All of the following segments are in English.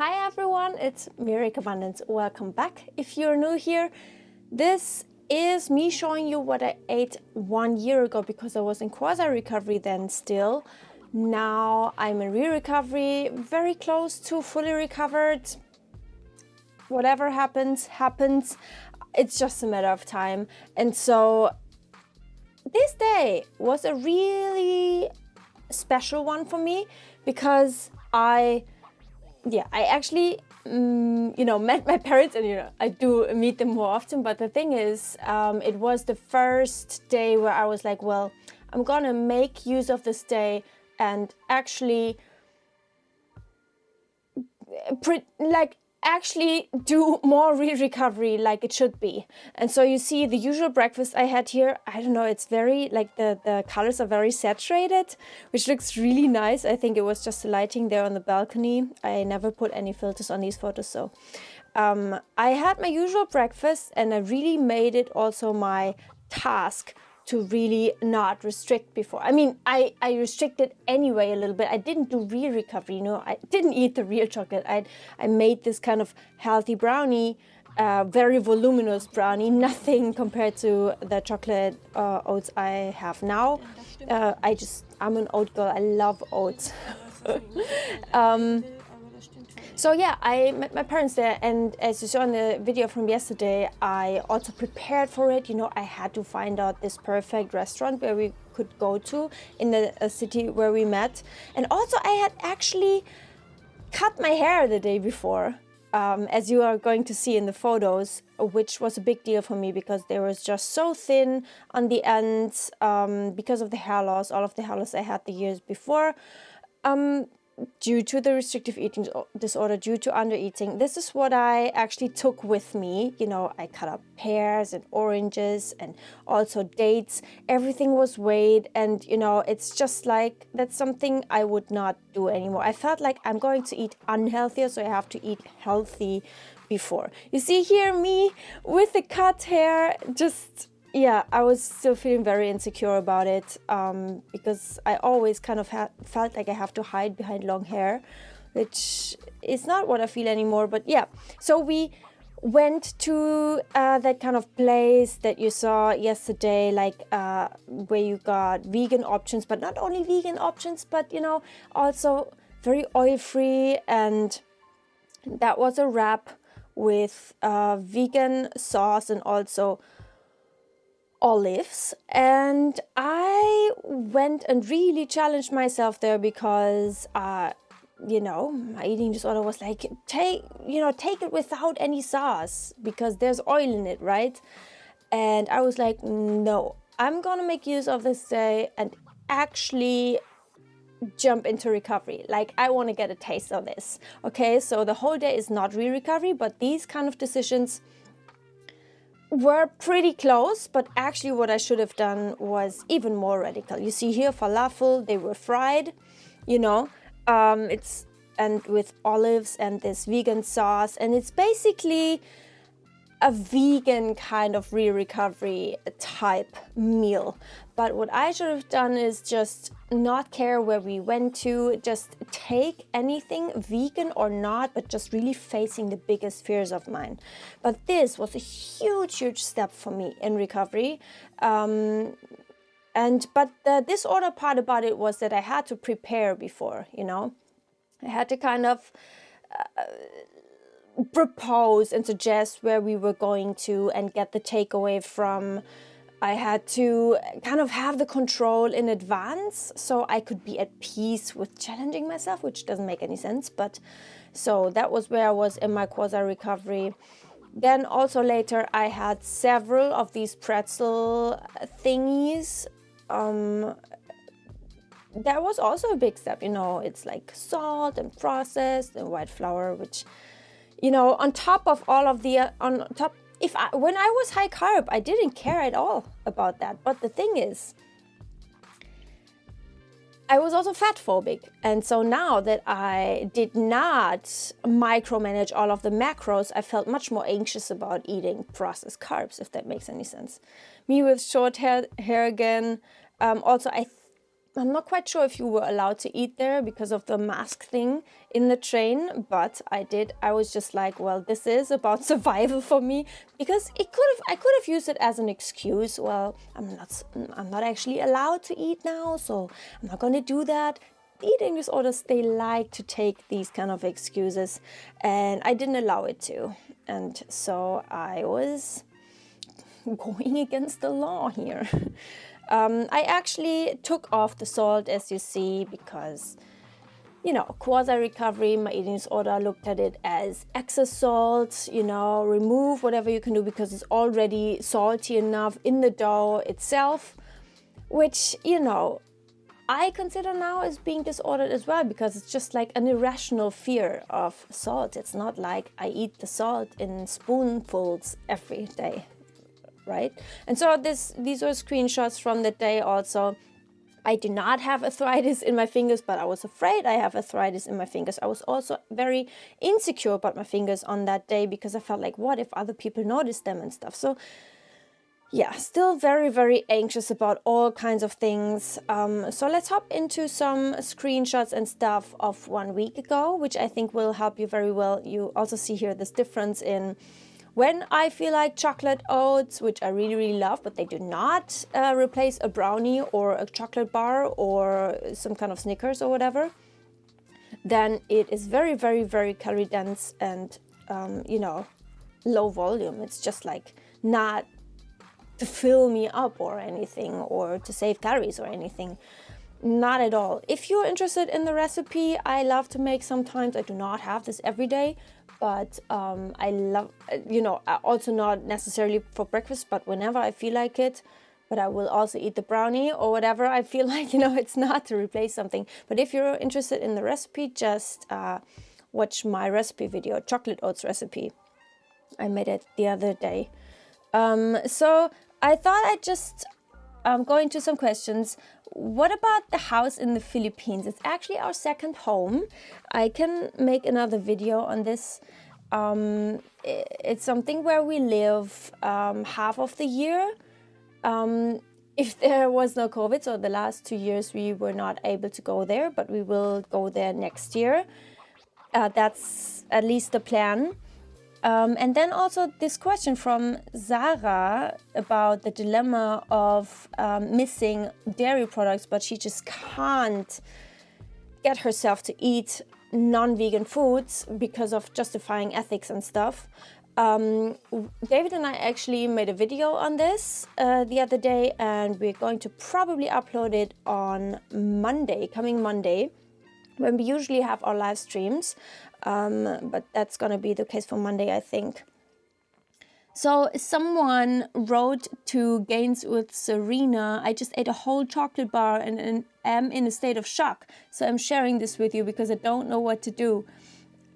Hi everyone, it's me, Carbundance. Welcome back. If you're new here, this is me showing you what I ate 1 year ago because I was in Quasi Recovery then still. Now I'm in re-recovery, very close to fully recovered. Whatever happens, happens. It's just a matter of time. And so this day was a really special one for me because I actually, met my parents, and I do meet them more often. But the thing is, it was the first day where I was like, well, I'm gonna make use of this day and actually, actually do more re-recovery like it should be. And so you see the usual breakfast I had here, I don't know, it's very like the colors are very saturated, which looks really nice. I think it was just the lighting there on the balcony. I never put any filters on these photos. So I had my usual breakfast, and I really made it also my task to really not restrict before. I mean, I restricted anyway a little bit. I didn't do real recovery, I didn't eat the real chocolate. I made this kind of healthy brownie, very voluminous brownie, nothing compared to the chocolate oats I have now. I'm an oat girl, I love oats. So yeah, I met my parents there, and as you saw in the video from yesterday, I also prepared for it. I had to find out this perfect restaurant where we could go to in the city where we met. And also I had actually cut my hair the day before, as you are going to see in the photos, which was a big deal for me because they were just so thin on the ends because of the hair loss, all of the hair loss I had the years before. Due to the restrictive eating disorder, due to undereating. This is what I actually took with me. I cut up pears and oranges and also dates. Everything was weighed, and it's just like, that's something I would not do anymore. I felt like I'm going to eat unhealthier, so I have to eat healthy before. You see here me with the cut hair, yeah, I was still feeling very insecure about it because I always kind of felt like I have to hide behind long hair, which is not what I feel anymore. But yeah, so we went to that kind of place that you saw yesterday, like where you got vegan options, but not only vegan options, but also very oil-free. And that was a wrap with vegan sauce and also olives. And I went and really challenged myself there because my eating disorder was like, take it without any sauce because there's oil in it, right? And I was like, no, I'm gonna make use of this day and actually jump into recovery. Like, I want to get a taste of this. Okay, so the whole day is not real recovery, but these kind of decisions were pretty close. But actually what I should have done was even more radical. You see here falafel, they were fried, and with olives and this vegan sauce, and it's basically a vegan kind of re-recovery type meal. But what I should have done is just not care where we went to, just take anything, vegan or not, but just really facing the biggest fears of mine. But this was a huge step for me in recovery. But the disorder part about it was that I had to prepare before, I had to kind of propose and suggest where we were going to and get the takeaway from. I had to kind of have the control in advance so I could be at peace with challenging myself, which doesn't make any sense. But so that was where I was in my quasi recovery. Then also later I had several of these pretzel thingies. That was also a big step, it's like salt and processed and white flour, which on top of all of the when I was high carb, I didn't care at all about that. But the thing is, I was also fat phobic. And so now that I did not micromanage all of the macros, I felt much more anxious about eating processed carbs, if that makes any sense. Me with short hair again. Also, I I'm not quite sure if you were allowed to eat there because of the mask thing in the train, but I did. I was just like, well, this is about survival for me, because I could have used it as an excuse. Well, I'm not actually allowed to eat now, so I'm not going to do that. Eating disorders, they like to take these kind of excuses, and I didn't allow it to. And so I was going against the law here. I actually took off the salt, as you see, because, you know, Quasi Recovery, my eating disorder, looked at it as excess salt, you know, remove whatever you can do because it's already salty enough in the dough itself, which, you know, I consider now as being disordered as well, because it's just like an irrational fear of salt. It's not like I eat the salt in spoonfuls every day, right? And so these were screenshots from the day also. I do not have arthritis in my fingers, but I was afraid I have arthritis in my fingers. I was also very insecure about my fingers on that day because I felt like, what if other people notice them and stuff? So yeah, still very, very anxious about all kinds of things. So let's hop into some screenshots and stuff of 1 week ago, which I think will help you very well. You also see here this difference in when I feel like chocolate oats, which I really, really love, but they do not replace a brownie or a chocolate bar or some kind of Snickers or whatever, then it is very, very, very calorie dense and, you know, low volume. It's just like not to fill me up or anything, or to save calories or anything. Not at all. If you're interested in the recipe, I love to make sometimes. I do not have this every day, but I love, you know, also not necessarily for breakfast, but whenever I feel like it. But I will also eat the brownie or whatever I feel like, you know, it's not to replace something. But if you're interested in the recipe, just watch my recipe video, chocolate oats recipe. I made it the other day. So I thought I'd just go into some questions. What about the house in the Philippines? It's actually our second home. I can make another video on this. It's something where we live half of the year. If there was no COVID, so the last 2 years we were not able to go there, but we will go there next year. That's at least the plan. And then also this question from Zara about the dilemma of missing dairy products, but she just can't get herself to eat non-vegan foods because of justifying ethics and stuff. David and I actually made a video on this the other day, and we're going to probably upload it on Monday, coming Monday, when we usually have our live streams. But that's going to be the case for Monday, I think. So someone wrote to Gains with Serena, I just ate a whole chocolate bar and am in a state of shock. So I'm sharing this with you because I don't know what to do.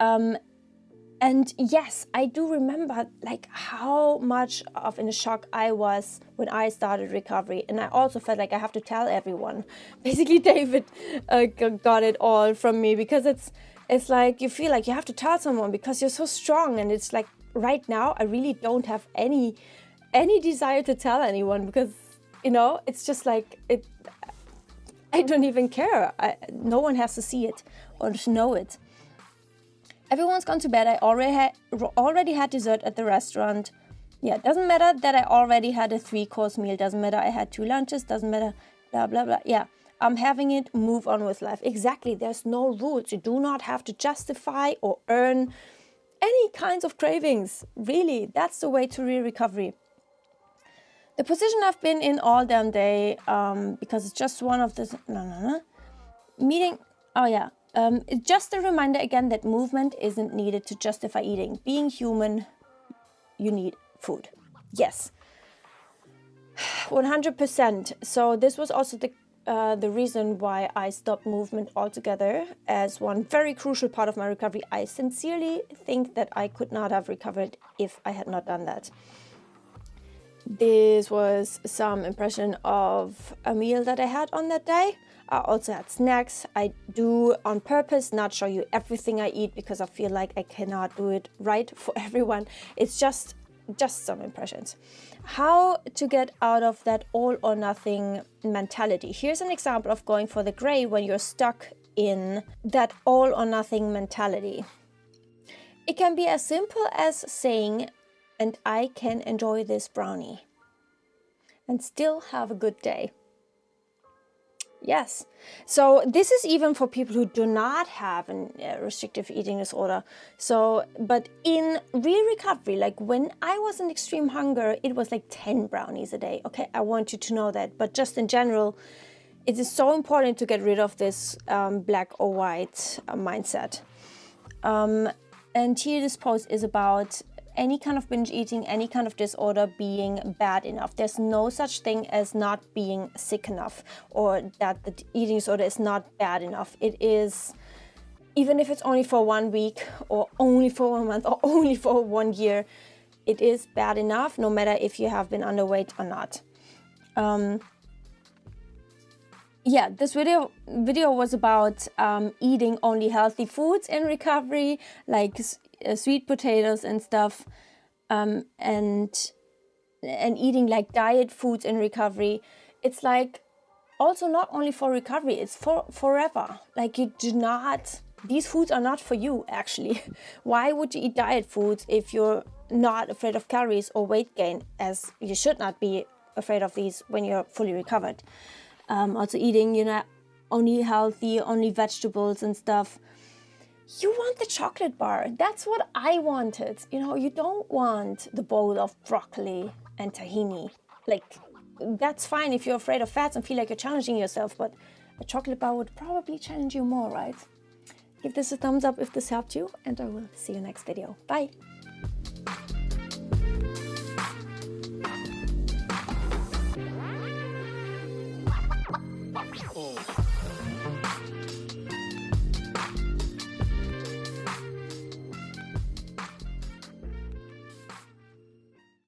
And yes, I do remember like how much of in a shock I was when I started recovery. And I also felt like I have to tell everyone. Basically, David got it all from me, because it's like you feel like you have to tell someone because you're so strong. And it's like right now, I really don't have any desire to tell anyone, because, you know, it's just like I don't even care. No one has to see it or to know it. Everyone's gone to bed. I already had dessert at the restaurant. Yeah, doesn't matter that I already had a 3-course meal. Doesn't matter I had 2 lunches. Doesn't matter, blah, blah, blah. Yeah, I'm having it. Move on with life. Exactly. There's no rules. You do not have to justify or earn any kinds of cravings. Really, that's the way to real recovery. The position I've been in all damn day, because it's just one of the... Meeting... Oh, yeah. It's just a reminder again that movement isn't needed to justify eating. Being human, you need food. Yes, 100%. So this was also the reason why I stopped movement altogether as one very crucial part of my recovery. I sincerely think that I could not have recovered if I had not done that. This was some impression of a meal that I had on that day. I also had snacks. I do on purpose not show you everything I eat because I feel like I cannot do it right for everyone. It's just just some impressions. How to get out of that all or nothing mentality. Here's an example of going for the gray when you're stuck in that all or nothing mentality. It can be as simple as saying, and I can enjoy this brownie and still have a good day. Yes. So this is even for people who do not have a restrictive eating disorder. So, but in real recovery, like when I was in extreme hunger, it was like 10 brownies a day. Okay, I want you to know that. But just in general, it is so important to get rid of this black or white mindset. And here this post is about any kind of binge eating, any kind of disorder being bad enough. There's no such thing as not being sick enough, or that the eating disorder is not bad enough. It is, even if it's only for 1 week or only for 1 month or only for 1 year, it is bad enough, no matter if you have been underweight or not. Yeah, this video was about eating only healthy foods in recovery, like sweet potatoes and stuff, and eating like diet foods in recovery. It's like also not only for recovery, it's for forever. Like you do not, these foods are not for you actually. Why would you eat diet foods if you're not afraid of calories or weight gain, as you should not be afraid of these when you're fully recovered. Also eating, only healthy, only vegetables and stuff. You want the chocolate bar. That's what I wanted. You don't want the bowl of broccoli and tahini. Like, that's fine if you're afraid of fats and feel like you're challenging yourself, but a chocolate bar would probably challenge you more, right? Give this a thumbs up if this helped you, and I will see you next video. Bye.